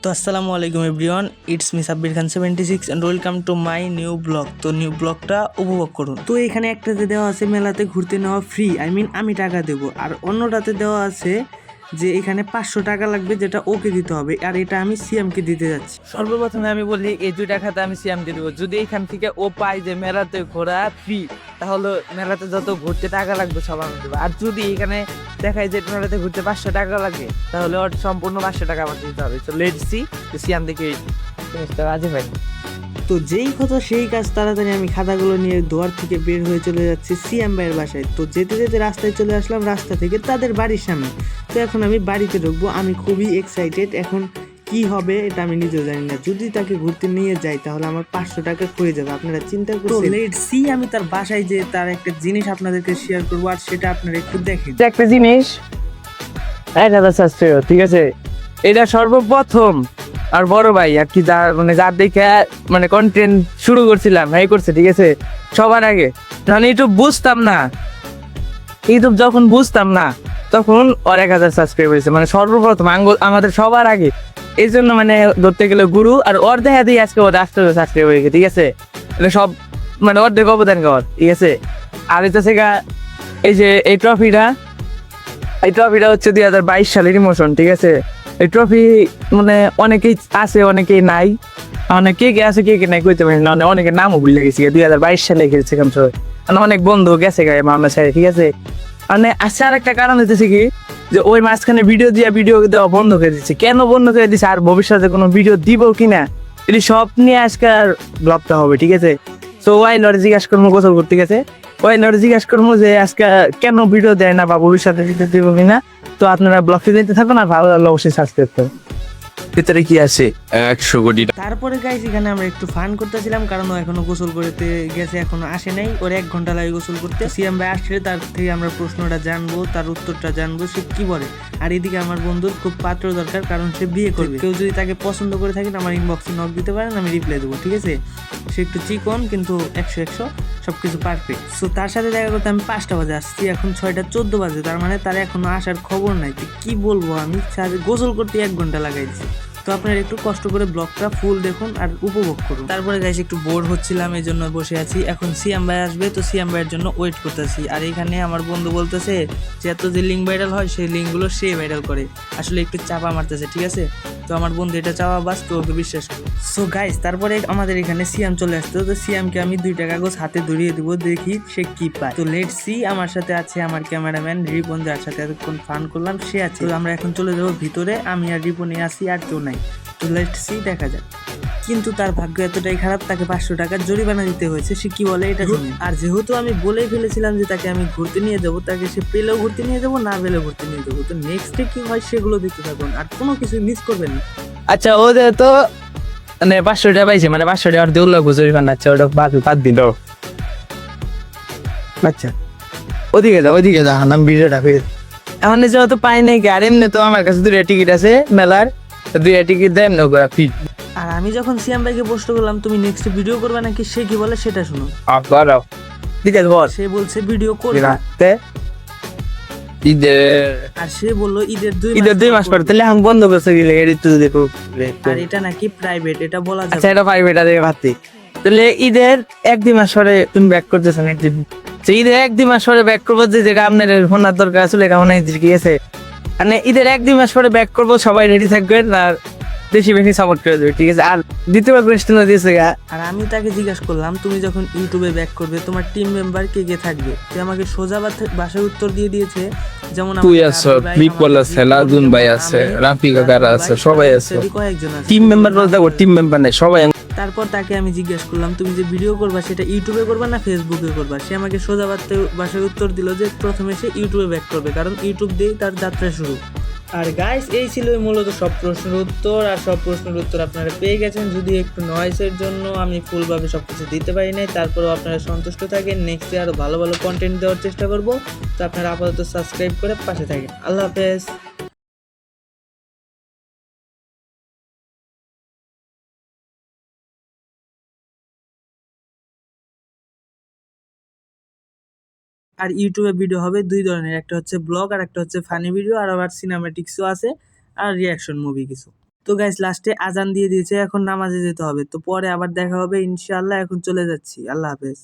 তো আসসালামু আলাইকুম everyone, it's me Sabbir Khan 76 and welcome to my new blog. তো নিউ ব্লগটা উপভোগ করুন। তো এখানে একটাতে দেওয়া আছে মেলাতে ঘুরতে নেওয়া ফ্রি, আমি টাকা দেবো, আর অন্যটাতে দেওয়া আছে যে এখানে 500 টাকা লাগবে, যেটা ওকে দিতে হবে, আর এটা আমি সিএমকে দিতে যাচ্ছি। সর্বপ্রথমে আমি বলি এই 2 টাকাতে আমি সিএম দিয়ে দেবো। যদি এখান থেকে ও পায় যে মেলাতে ঘোরা ফ্রি, তাহলে মেলাতে যত ঘুরতে টাকা লাগবে সব আমি দেবো। আর যদি এখানে দেখায় যে মেলাতে ঘুরতে 500 টাকা লাগে, তাহলে ওর সম্পূর্ণ 500 টাকা আমাকে দিতে হবে। তো লেটস সি সিএম দেখে জিনিসটা রাজি পাই। তো যেই কথা সেই কাজ, তাড়াতাড়ি আমি খাতাগুলো নিয়ে দোয়ার থেকে বের হয়ে চলে যাচ্ছি সিএম ভাইয়ের বাসায়। তো যেতে যেতে রাস্তায় চলে আসলাম, রাস্তা থেকে তাদের বাড়ির সামনে। তো এখন আমি বাড়িতে ঢুকবো, আমি খুবই এক্সাইটেড। এখন কি হবে এটা আমি নিজেও জানি না। যদি তাকে ঘুরতে নিয়ে যাই তাহলে আমার 500 টাকা হয়ে যাবে, আপনারা চিন্তা করুন। লেটস সি, আমি তার বাসায় যে তার একটা জিনিস আপনাদেরকে শেয়ার করবো, আর সেটা আপনারা একটু দেখেন। একটা জিনিস 1000 সাবস্ক্রাইবার, ঠিক আছে? এটা সর্বপ্রথম আর বড় ভাই আর কি, যার দেখে মানে কন্টেন্ট শুরু করছিলাম এই করছে, ঠিক আছে? সবার আগে যখন ইউটিউব বুঝতাম না, ইউটিউব যখন বুঝতাম না তখন ওর 1000 সাবস্ক্রাইব হয়েছে, মানে সর্বপ্রথম আমাদের সবার আগে। এই জন্য মানে ধরতে গেলে গুরু, আর ওর দেখা দিয়ে আজকে ওর 800 সাবস্ক্রাইব হয়ে গেছে, ঠিক আছে? মানে সব মানে অর্ধেক অবদান কর, ঠিক আছে? আর এটা থেকে এই যে এই ট্রফিটা হচ্ছে 2022 সালের ইমোশন, ঠিক আছে? এই ট্রফি মানে অনেকেই আছে অনেকেই নাই, কে কে আছে কে কে নাই কইতে পারি না, অনেকের নামও ভুলে গেছি। 2022 সালে খেলছিলাম সবাই, মানে অনেক বন্ধু গেছে গায়ে মামলা সাথে, ঠিক আছে? মানে আচ্ছা, আর একটা কারণ হইতেছে কি, যে ওই মাঝখানে ভিডিও দেওয়া বন্ধ করে দিচ্ছে। কেন বন্ধ করে দিচ্ছে, আর ভবিষ্যতে কোনো ভিডিও দিব কিনা, এটি সব নিয়ে আজকে আর ব্লগটা হবে, ঠিক আছে? তো ওই লড়ে জিজ্ঞাসা করবো গোসল করতে গেছে, ওই লড়ে জিজ্ঞাসা করবো যে আজকে কেন ভিডিও দেয় না বা ভবিষ্যতে ভিডিও দিব কিনা। তো আপনারা ব্লগটি দেখতে থাকুন, আর ভালো লাগলে অবশ্যই সাবস্ক্রাইব করুন। ভিতরে কি আছে 100 কোটি তারপরে গাইস এখানে আমরা একটু ফান করতেছিলাম, কারণ ও এখনো গোসল করতে গেছে, এখনো আসে নাই। ওর 1 ঘন্টা লাগে গোসল করতে। সিএম ভাই আসলে তার থেকে আমরা প্রশ্নটা জানবো, তার উত্তরটা জানবো, সে কি বলে। আর এদিকে আমার বন্ধুর খুব পাত্র দরকার, কারণ সে বিয়ে করবে। কেউ যদি তাকে পছন্দ করে থাকেন আমার ইনবক্সে নক দিতে পারেন, আমি রিপ্লাই দেবো, ঠিক আছে? সে একটু চিকন, কিন্তু 100 সবকিছু পারফেক্ট। সো তার সাথে দেখা করতে আমি 5টা বাজে আসছি, এখন 6টা 14 বাজে, তার মানে তার এখনো আসার খবর নাই। তো কি বলবো, আমি গোসল করতে 1 ঘন্টা লাগাইছি। তো আপনারা একটু কষ্ট করে ব্লগটা ফুল দেখুন আর উপভোগ করুন। তারপরে গাইস একটু বোর হচ্ছিলাম, এই জন্য বসে আছি। এখন সিএম ভাই আসবে, তো সিএম ভাইয়ের জন্য ওয়েট করতেছি। আর এখানে আমার বন্ধু বলতেছে যে এত যে লিঙ্ক ভাইরাল হয়, সেই লিঙ্কগুলো সে ভাইরাল করে, আসলে একটু চাপা মারতেছে, ঠিক আছে? তো আমার বন্ধু এটা চাপা বাস, তো ওকে বিশ্বাস করে। সো গাইস তারপরে আমাদের এখানে সিএম চলে আসতো, তো সিএমকে আমি 2টা কাগজ হাতে ধরিয়ে দিব, দেখি সে কি পায়। তো লেটস সি। আমার সাথে আছে আমার ক্যামেরাম্যান রিপন, যার সাথে এতক্ষণ ফান করলাম, সে আছে। তো আমরা এখন চলে যাবো ভিতরে, আমি আর রিপনে আছি, আর কেউ নাই। তো লেটস সি, দেখা যাক। কিন্তু তার ভাগ্য এতটাই খারাপ, তাকে 500 টাকার জরিমানা দিতে হয়েছে। সে কি বলে এটা শুনুন। আর যেহেতু আমি বলেই ফেলেছিলাম যে তাকে আমি ঘুরতে নিয়ে যাবো, তাকে সে পেলেও ঘুরতে নিয়ে যাবো, না পেলেও ঘুরতে নিয়ে যাবো। তো নেক্সট ডে কি হয় সেগুলো দেখতে থাকুন, আর কোনো কিছু মিস করবেন না। আচ্ছা, ওদের তো মানে 500 টাকা পাইছে, মানে 500 টাকা আর দেউল লাগবে জরিমানা। আচ্ছা, ওটা বাদ দিন। আচ্ছা, ওদিকে যা নাম ভিডিওটা ফের এখন যেহেতু পাই নাই, আর এমনি তো আমার কাছে 2টা টিকিট আছে মেলার, 2টা টিকিট দেন না ফ্রি। আর আমি যখন সিয়াম ভাইকে প্রশ্ন করলাম তুমি নেক্সট ভিডিও করবে নাকি, সে কি বলে সেটা শুনো। বাড়াও দিকে বল। সে বলছে ভিডিও করবে, ঈদের আর সে বললো ঈদের 2 মাস পরে। তাহলে আমি বন্ধ করছে গেলে এডিট তো দেখো। আর এটা নাকি প্রাইভেট, এটা বলা যাবে। আচ্ছা, এটা প্রাইভেট আছে ভাবছি। তাহলে ঈদের 1-2 মাস পরে তুমি ব্যাক করতেছেন, ঈদের 1-2 মাস পরে ব্যাক করবো, যেটা আপনার ফোনার দরকার আসলে কেমন ঠিক আছে? মানে ঈদের 1-2 মাস পরে ব্যাক করবো, সবাই রেডি থাকবেন আর বেশি বেশি সাপোর্ট করে দেবে, ঠিক আছে? আর দ্বিতীয়বার কোয়েশ্চেন দিয়েছে গা। আর আমি তাকে জিজ্ঞাসা করলাম তুমি যখন ইউটিউবে ব্যাক করবে তোমার টিম মেম্বার কে কে থাকবে, সে আমাকে সোজা ভাষায় উত্তর দিয়ে দিয়েছে, যেমন তুই আছো, ক্লিপওয়াল আছে, লাগুন ভাই আছে, রাফি কাকারা আছে, সবাই আছে। কয়েকজন আছে টিম মেম্বার বলতে টিম মেম্বার নাই, সবাই। তারপর তাকে আমি জিজ্ঞেস করলাম তুমি যে ভিডিও করবা সেটা ইউটিউবে করবা না ফেসবুকে করবা, সে আমাকে সোজা ভাষায় উত্তর দিল যে প্রথমে সে ইউটিউবে ব্যাক করবে, কারণ ইউটিউব দিয়েই তার যাত্রা শুরু। আর গাইস এই ছিল মূলত সব প্রশ্নের উত্তর, আর সব প্রশ্নের উত্তর আপনারা পেয়ে গেছেন। যদি একটু নয়েসের জন্য আমি ফুলভাবে সবকিছু দিতে পারি নাই, তারপরেও আপনারা সন্তুষ্ট থাকেন। নেক্সটে আরো ভালো ভালো কন্টেন্ট দেওয়ার চেষ্টা করব। তো আপনারা আপাতত সাবস্ক্রাইব করে পাশে থাকেন। আল্লাহ হাফেজ। আর ইউটিউবে ভিডিও হবে 2 ধরনের, একটা হচ্ছে ব্লগ আর একটা হচ্ছে ফানি ভিডিও, আর আবার সিনেম্যাটিক্সও আছে, আর রিয়াকশন মুভি কিছু। তো তো গাইস লাস্টে আজান দিয়ে দিয়েছে, এখন নামাজে যেতে হবে। তো পরে আবার দেখা হবে ইনশাআল্লাহ, এখন চলে যাচ্ছি, আল্লাহ হাফেজ।